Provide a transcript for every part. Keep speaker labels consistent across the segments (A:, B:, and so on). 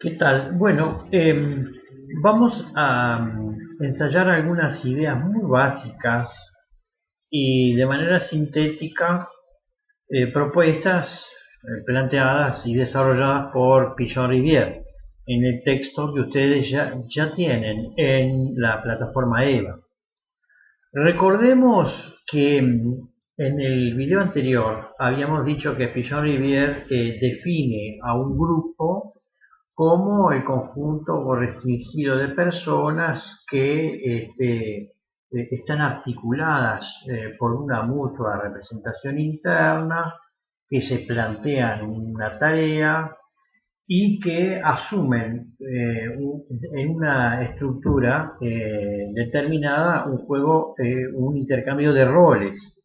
A: ¿Qué tal? Bueno, vamos a ensayar algunas ideas muy básicas y de manera sintética propuestas planteadas y desarrolladas por Pichon Rivière en el texto que ustedes ya tienen en la plataforma EVA. Recordemos que en el video anterior habíamos dicho que Pichon Rivière define a un grupo como el conjunto o restringido de personas que están articuladas por una mutua representación interna, que se plantean una tarea y que asumen en una estructura determinada un juego, un intercambio de roles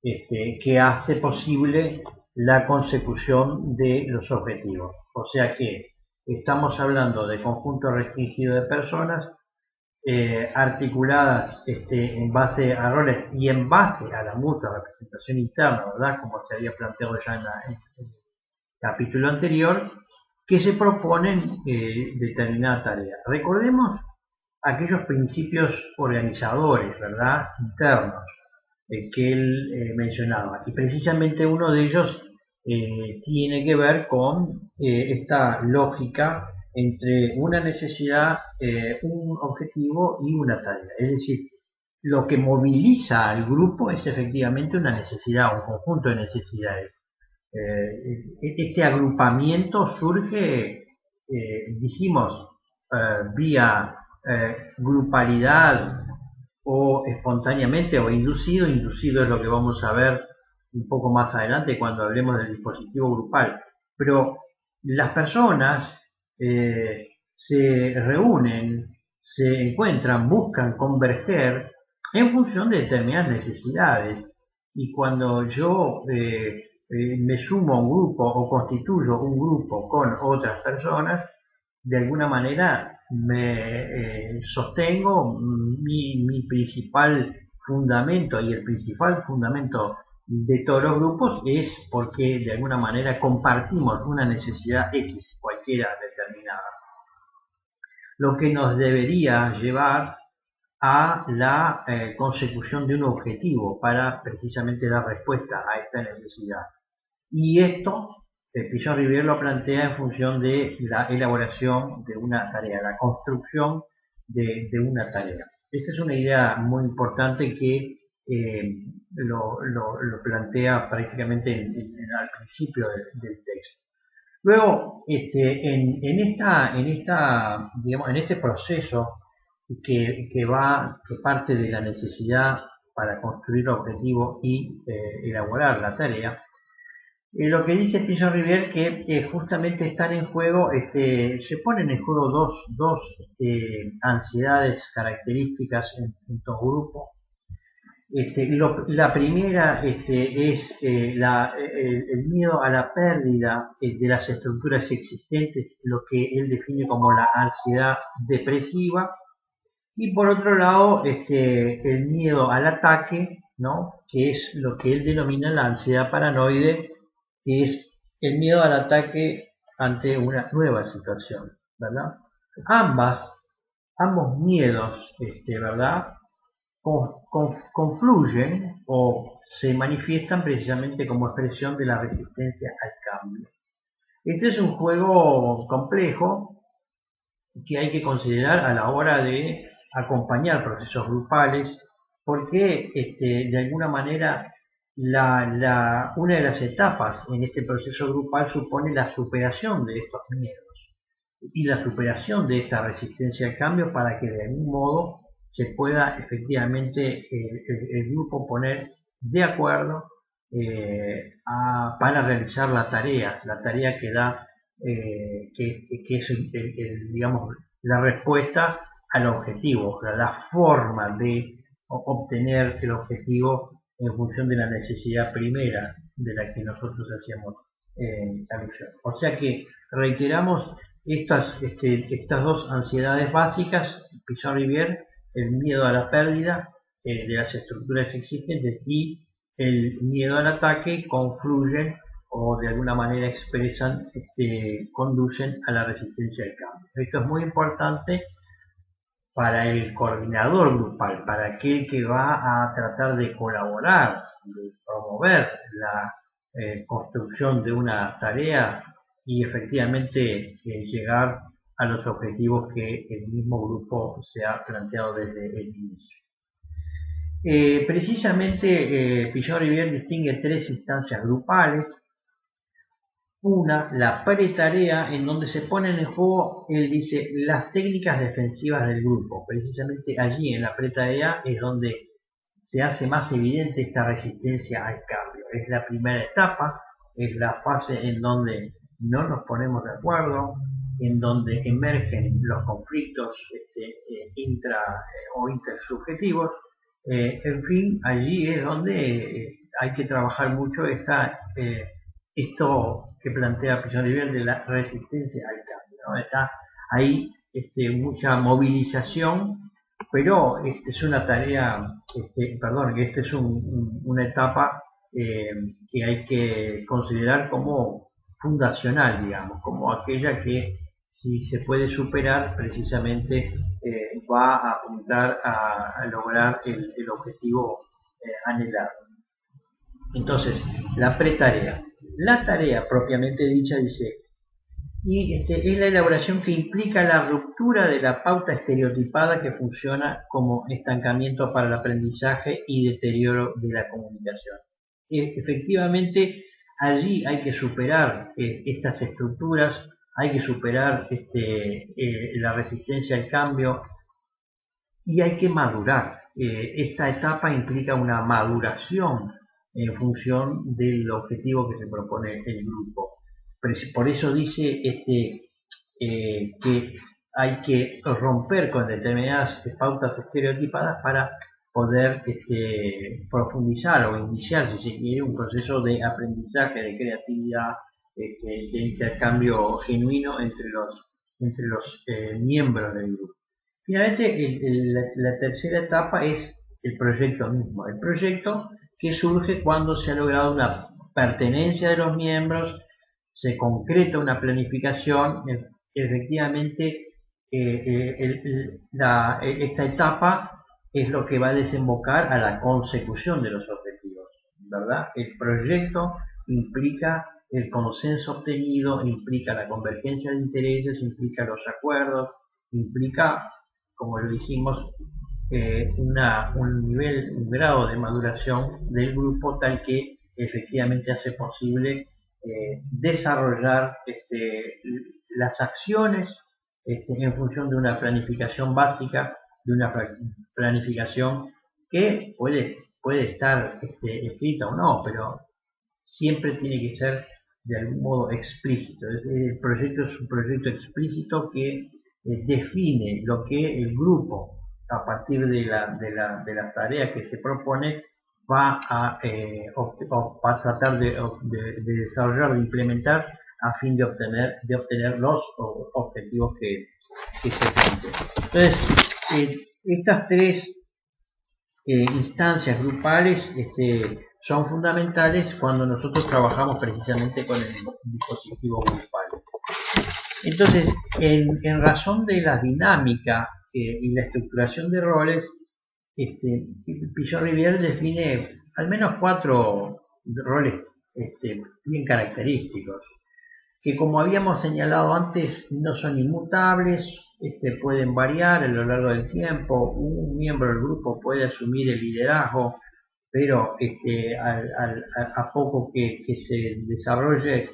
A: que hace posible la consecución de los objetivos. O sea que estamos hablando de conjuntos restringidos de personas articuladas en base a roles y en base a la mutua representación interna, ¿verdad? Como se había planteado ya en el capítulo anterior, que se proponen determinada tarea. Recordemos aquellos principios organizadores, ¿verdad? Internos que él mencionaba. Y precisamente uno de ellos tiene que ver con esta lógica entre una necesidad, un objetivo y una tarea. Es decir, lo que moviliza al grupo es efectivamente una necesidad, un conjunto de necesidades. Este agrupamiento surge, dijimos, vía grupalidad o espontáneamente o inducido. Inducido es lo que vamos a ver un poco más adelante cuando hablemos del dispositivo grupal. Pero las personas se reúnen, se encuentran, buscan converger en función de determinadas necesidades. Y cuando yo me sumo a un grupo o constituyo un grupo con otras personas, de alguna manera me sostengo mi principal fundamento, y el principal fundamento de todos los grupos es porque de alguna manera compartimos una necesidad X, cualquiera determinada, lo que nos debería llevar a la consecución de un objetivo para precisamente dar respuesta a esta necesidad. Y esto, Pichon Rivière lo plantea en función de la elaboración de una tarea, la construcción de una tarea. Esta es una idea muy importante que lo plantea prácticamente al principio del texto. Luego, digamos, en este proceso que parte de la necesidad para construir el objetivo y elaborar la tarea, lo que dice Pichon Rivière que justamente están en juego, se ponen en juego dos ansiedades características en todo grupo. La primera es el miedo a la pérdida de las estructuras existentes, lo que él define como la ansiedad depresiva. Y por otro lado, el miedo al ataque, ¿no? Que es lo que él denomina la ansiedad paranoide, que es el miedo al ataque ante una nueva situación, ¿verdad? Ambas, ambos miedos, ¿verdad? Confluyen o se manifiestan precisamente como expresión de la resistencia al cambio. Este es un juego complejo que hay que considerar a la hora de acompañar procesos grupales, porque de alguna manera una de las etapas en este proceso grupal supone la superación de estos miedos y la superación de esta resistencia al cambio para que de algún modo se pueda efectivamente el grupo poner de acuerdo para realizar la tarea que da, que es digamos, la respuesta al objetivo, la forma de obtener el objetivo en función de la necesidad primera de la que nosotros hacíamos alusión. O sea que reiteramos estas dos ansiedades básicas, Pichon Rivière, el miedo a la pérdida de las estructuras existentes y el miedo al ataque confluyen o de alguna manera expresan, conducen a la resistencia al cambio. Esto es muy importante para el coordinador grupal, para aquel que va a tratar de colaborar, de promover la construcción de una tarea y efectivamente llegar a los objetivos que el mismo grupo se ha planteado desde el inicio. Precisamente Pichon-Rivière distingue tres instancias grupales. Una, la pre-tarea, en donde se ponen en juego, él dice, las técnicas defensivas del grupo. Precisamente allí, en la pre-tarea, es donde se hace más evidente esta resistencia al cambio. Es la primera etapa, es la fase en donde no nos ponemos de acuerdo, en donde emergen los conflictos intra o intersubjetivos. En fin, allí es donde hay que trabajar mucho esto que plantea Pichon-Rivière de la resistencia al cambio, ¿no? Está ahí mucha movilización, pero es una tarea, perdón, que esta es una etapa que hay que considerar como fundacional, digamos, como aquella que si se puede superar precisamente va a apuntar a lograr el objetivo anhelado. Entonces, la pretarea. La tarea propiamente dicha dice, y es la elaboración que implica la ruptura de la pauta estereotipada que funciona como estancamiento para el aprendizaje y deterioro de la comunicación. Efectivamente, allí hay que superar estas estructuras, hay que superar la resistencia al cambio y hay que madurar. Esta etapa implica una maduración en función del objetivo que se propone el grupo. Por eso dice que hay que romper con determinadas pautas estereotipadas para poder profundizar o iniciar, si se quiere, un proceso de aprendizaje, de creatividad, de intercambio genuino entre los miembros del grupo. Finalmente, la tercera etapa es el proyecto mismo. El proyecto que surge cuando se ha logrado una pertenencia de los miembros, se concreta una planificación, efectivamente esta etapa es lo que va a desembocar a la consecución de los objetivos, ¿verdad? El proyecto implica el consenso obtenido, implica la convergencia de intereses, implica los acuerdos, implica, como lo dijimos, un grado de maduración del grupo tal que efectivamente hace posible desarrollar las acciones en función de una planificación básica, de una planificación que puede estar escrita o no, pero siempre tiene que ser de algún modo explícito. El proyecto es un proyecto explícito que define lo que el grupo, a partir de las tareas que se propone, va a tratar de desarrollar, de implementar a fin de obtener los objetivos que se plantean. Entonces, estas tres instancias grupales son fundamentales cuando nosotros trabajamos precisamente con el dispositivo grupal. Entonces, en razón de la dinámica y la estructuración de roles, Pichon-Rivière define al menos 4 roles bien característicos, que como habíamos señalado antes no son inmutables, pueden variar a lo largo del tiempo. Un miembro del grupo puede asumir el liderazgo, pero a poco que se desarrolle,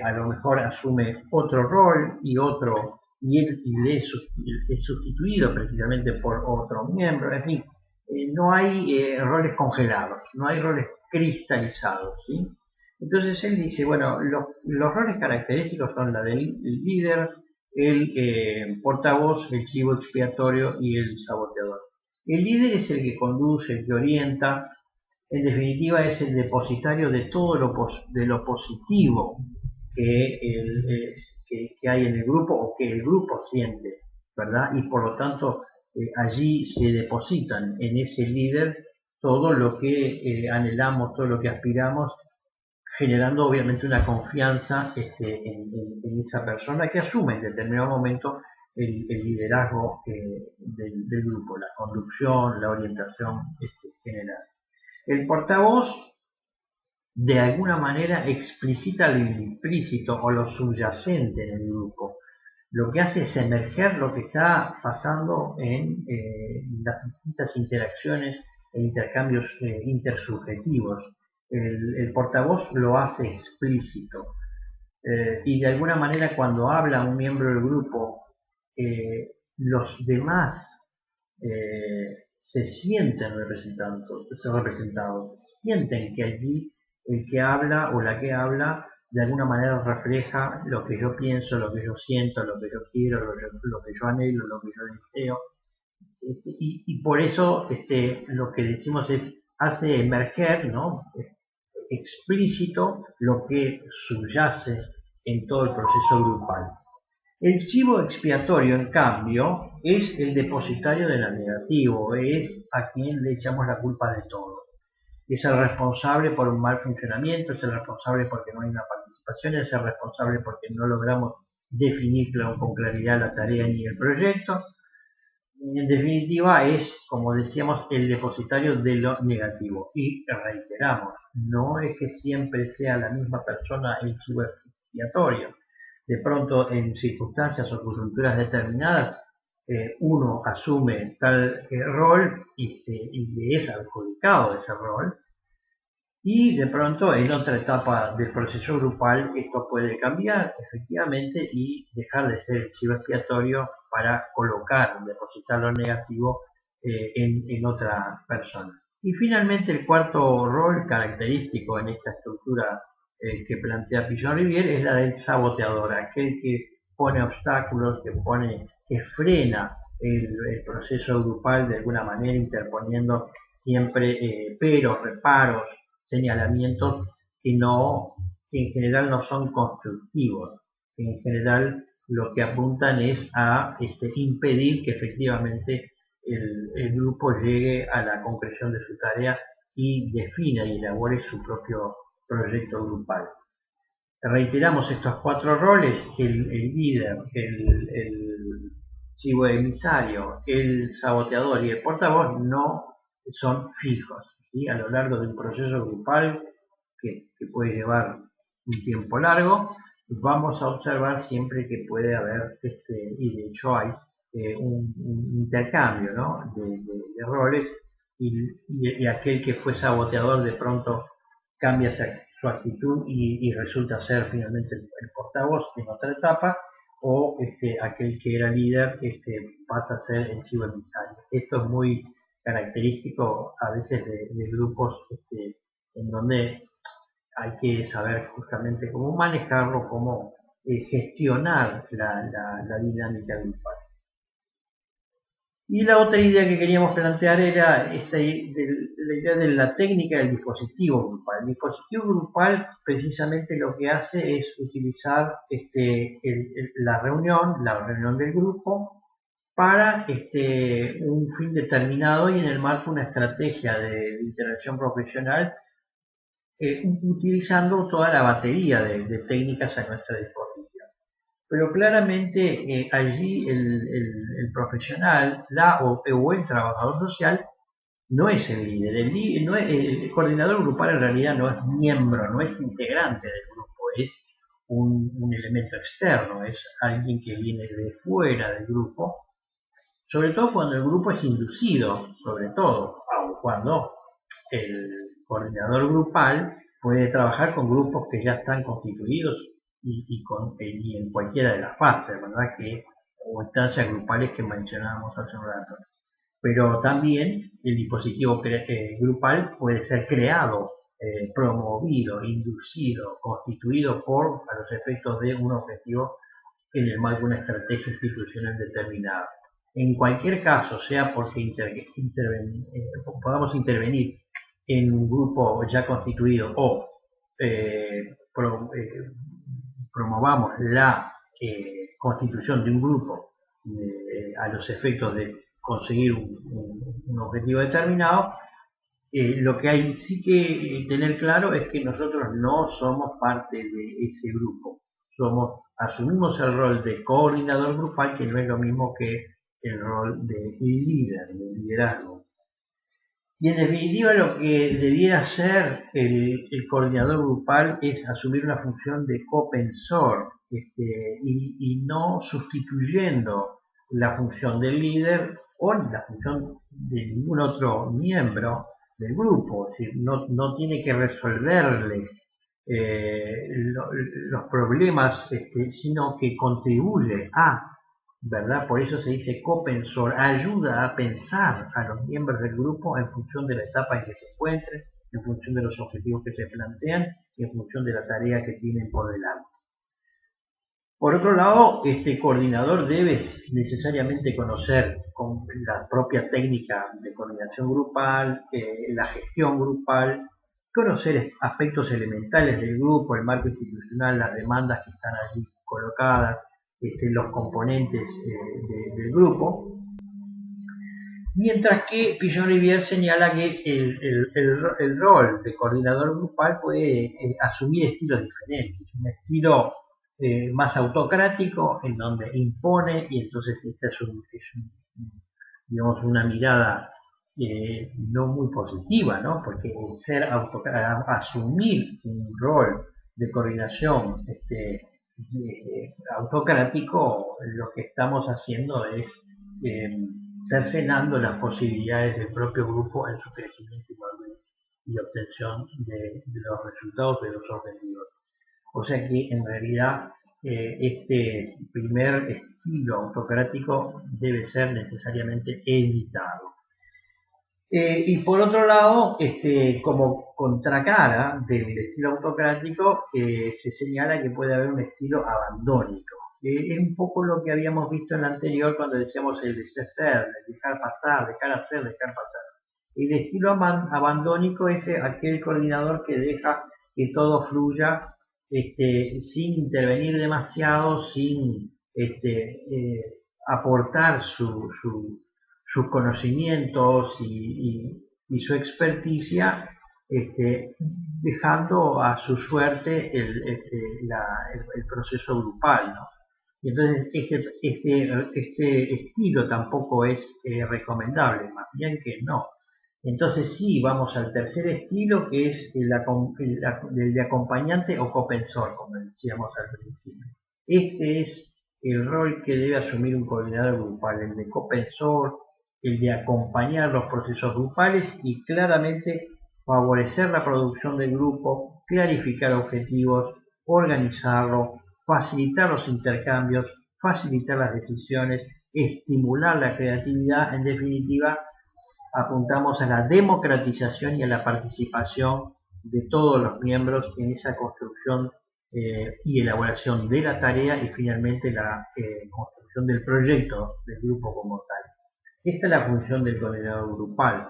A: a lo mejor asume otro rol y es sustituido precisamente por otro miembro. En fin, no hay roles congelados, no hay roles cristalizados, ¿sí? Entonces él dice, bueno, los roles característicos son la del líder, el portavoz, el chivo expiatorio y el saboteador. El líder es el que conduce, el que orienta, en definitiva es el depositario de todo de lo positivo que hay en el grupo o que el grupo siente, ¿verdad? Y por lo tanto allí se depositan en ese líder todo lo que anhelamos, todo lo que aspiramos generando obviamente una confianza en esa persona que asume en determinado momento el liderazgo del grupo, la conducción, la orientación general. El portavoz de alguna manera explicita lo implícito o lo subyacente en el grupo. Lo que hace es emerger lo que está pasando en las distintas interacciones e intercambios intersubjetivos. El portavoz lo hace explícito y de alguna manera cuando habla un miembro del grupo, los demás se sienten representados, sienten que allí el que habla o la que habla de alguna manera refleja lo que yo pienso, lo que yo siento, lo que yo quiero, lo que yo anhelo, lo que yo deseo. Y por eso lo que decimos es, hace emerger, ¿no? Explícito lo que subyace en todo el proceso grupal. El chivo expiatorio, en cambio, es el depositario de lo negativo, es a quien le echamos la culpa de todo. Es el responsable por un mal funcionamiento, es el responsable porque no hay una participación, es el responsable porque no logramos definir con claridad la tarea ni el proyecto. En definitiva, es, como decíamos, el depositario de lo negativo. Y reiteramos, no es que siempre sea la misma persona el chivo expiatorio. De pronto, en circunstancias o coyunturas determinadas, uno asume tal rol y le es adjudicado ese rol, y de pronto en otra etapa del proceso grupal esto puede cambiar efectivamente y dejar de ser el chivo expiatorio para colocar, depositar lo negativo en otra persona. Y finalmente el cuarto rol característico en esta estructura que plantea Pichon-Rivière es la del saboteador, aquel que pone obstáculos, que frena el proceso grupal de alguna manera, interponiendo siempre peros, reparos, señalamientos que en general no son constructivos, que en general lo que apuntan es a impedir que efectivamente el grupo llegue a la concreción de su tarea y defina y elabore su propio proyecto grupal. Reiteramos estos cuatro roles: el líder, el chivo emisario, el saboteador y el portavoz no son fijos, ¿sí? A lo largo de un proceso grupal que puede llevar un tiempo largo, vamos a observar siempre que puede haber, y de hecho hay, un intercambio, ¿no? de roles y aquel que fue saboteador de pronto cambia su actitud y resulta ser finalmente el portavoz en otra etapa, o aquel que era líder pasa a ser el chivo emisario. Esto es muy característico a veces de grupos en donde hay que saber justamente cómo manejarlo, cómo gestionar la dinámica grupal. Y la otra idea que queríamos plantear era la idea de la técnica del dispositivo grupal. El dispositivo grupal precisamente lo que hace es utilizar la reunión del grupo para un fin determinado y en el marco de una estrategia de interacción profesional, utilizando toda la batería de técnicas a nuestra disposición. Pero claramente allí el profesional, o el trabajador social, no es el líder. El coordinador grupal en realidad no es miembro, no es integrante del grupo, es un elemento externo, es alguien que viene de fuera del grupo, sobre todo cuando el grupo es inducido, sobre todo, aun cuando el coordinador grupal puede trabajar con grupos que ya están constituidos y en cualquiera de las fases, ¿verdad? O instancias grupales que mencionábamos hace un rato. Pero también el dispositivo grupal puede ser creado, promovido, inducido, constituido a los efectos de un objetivo en el marco de una estrategia institucional determinada. En cualquier caso, sea porque podamos intervenir en un grupo ya constituido o promovamos la constitución de un grupo a los efectos de conseguir un objetivo determinado, Lo que hay sí que tener claro es que nosotros no somos parte de ese grupo. Asumimos el rol de coordinador grupal, que no es lo mismo que el rol de líder, de liderazgo. Y en definitiva lo que debiera ser el coordinador grupal es asumir una función de copensor, y no sustituyendo la función del líder o la función de ningún otro miembro del grupo. Es decir, no tiene que resolverle los problemas, sino que contribuye a, ¿verdad? Por eso se dice copensor, ayuda a pensar a los miembros del grupo en función de la etapa en que se encuentren, en función de los objetivos que se plantean y en función de la tarea que tienen por delante. Por otro lado, este coordinador debe necesariamente conocer con la propia técnica de coordinación grupal, la gestión grupal, conocer aspectos elementales del grupo, el marco institucional, las demandas que están allí colocadas, los componentes del grupo. Mientras que Pigeon-Rivière señala que el rol de coordinador grupal puede asumir estilos diferentes. Un estilo más autocrático, en donde impone, y entonces esta es digamos, una mirada no muy positiva, ¿no? Porque asumir un rol de coordinación autocrático, lo que estamos haciendo es cercenando las posibilidades del propio grupo en su crecimiento y obtención de los resultados de los objetivos. O sea que en realidad este primer estilo autocrático debe ser necesariamente evitado. Y por otro lado, como contracara del estilo autocrático, se señala que puede haber un estilo abandónico. Es un poco lo que habíamos visto en la anterior cuando decíamos el laissez-faire, el dejar pasar, dejar hacer, dejar pasar. El estilo abandónico es aquel coordinador que deja que todo fluya sin intervenir demasiado, sin aportar sus conocimientos y su experticia, dejando a su suerte el proceso grupal, ¿no? Y entonces este estilo tampoco es recomendable, más bien que no. Entonces sí, vamos al tercer estilo, que es el de acompañante o copensor, como decíamos al principio. Este es el rol que debe asumir un coordinador grupal, el de copensor, el de acompañar los procesos grupales y claramente favorecer la producción del grupo, clarificar objetivos, organizarlo, facilitar los intercambios, facilitar las decisiones, estimular la creatividad, en definitiva, apuntamos a la democratización y a la participación de todos los miembros en esa construcción y elaboración de la tarea y finalmente la construcción del proyecto del grupo como tal. Esta es la función del coordinador grupal.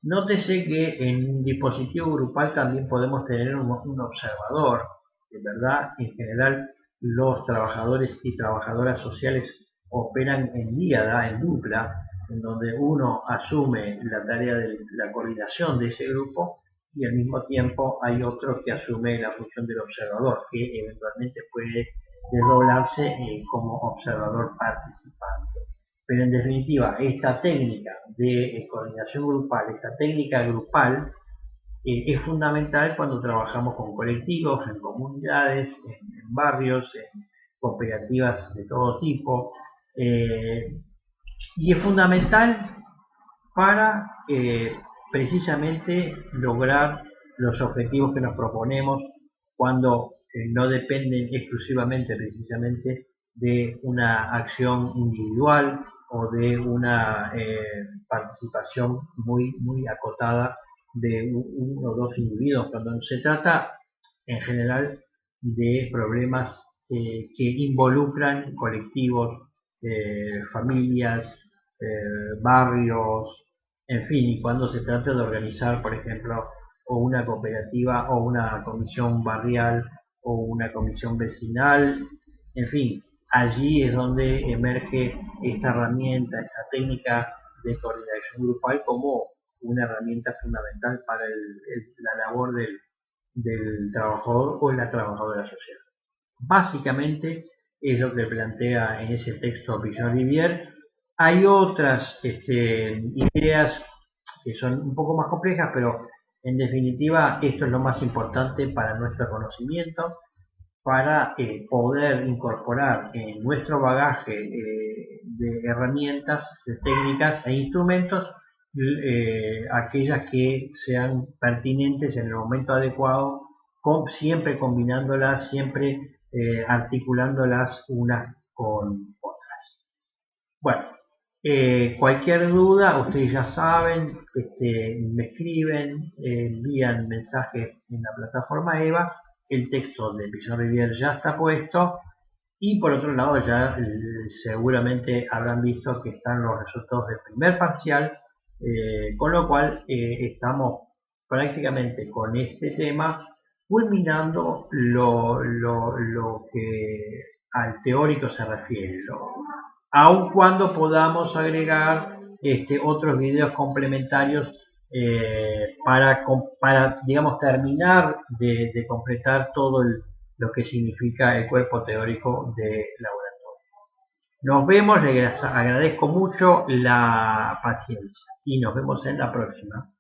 A: Nótese que en un dispositivo grupal también podemos tener un observador, de verdad, en general los trabajadores y trabajadoras sociales operan en díada, en dupla, en donde uno asume la tarea de la coordinación de ese grupo y al mismo tiempo hay otro que asume la función del observador, que eventualmente puede desdoblarse como observador participante. Pero en definitiva, esta técnica de coordinación grupal, esta técnica grupal, es fundamental cuando trabajamos con colectivos, en comunidades, en barrios, en cooperativas de todo tipo, y es fundamental para precisamente lograr los objetivos que nos proponemos cuando no dependen exclusivamente precisamente de una acción individual o de una participación muy acotada de uno o dos individuos, cuando se trata en general de problemas que involucran colectivos, familias, barrios, en fin, y cuando se trata de organizar, por ejemplo, o una cooperativa o una comisión barrial o una comisión vecinal, en fin, allí es donde emerge esta herramienta, esta técnica de coordinación grupal como una herramienta fundamental para la labor del trabajador o la trabajadora social. Básicamente es lo que plantea en ese texto Pichon-Rivière. Hay otras ideas que son un poco más complejas, pero en definitiva esto es lo más importante para nuestro conocimiento, para poder incorporar en nuestro bagaje de herramientas, de técnicas e instrumentos aquellas que sean pertinentes en el momento adecuado, siempre combinándolas, siempre articulándolas unas con otras. Bueno, cualquier duda, ustedes ya saben, me escriben, envían mensajes en la plataforma EVA, el texto de Pichon-Rivière ya está puesto, y por otro lado ya seguramente habrán visto que están los resultados del primer parcial, con lo cual estamos prácticamente con este tema culminando lo que al teórico se refiere, aun cuando podamos agregar otros videos complementarios para, digamos, terminar de completar todo lo que significa el cuerpo teórico de laboratorio. Nos vemos, les agradezco mucho la paciencia y nos vemos en la próxima.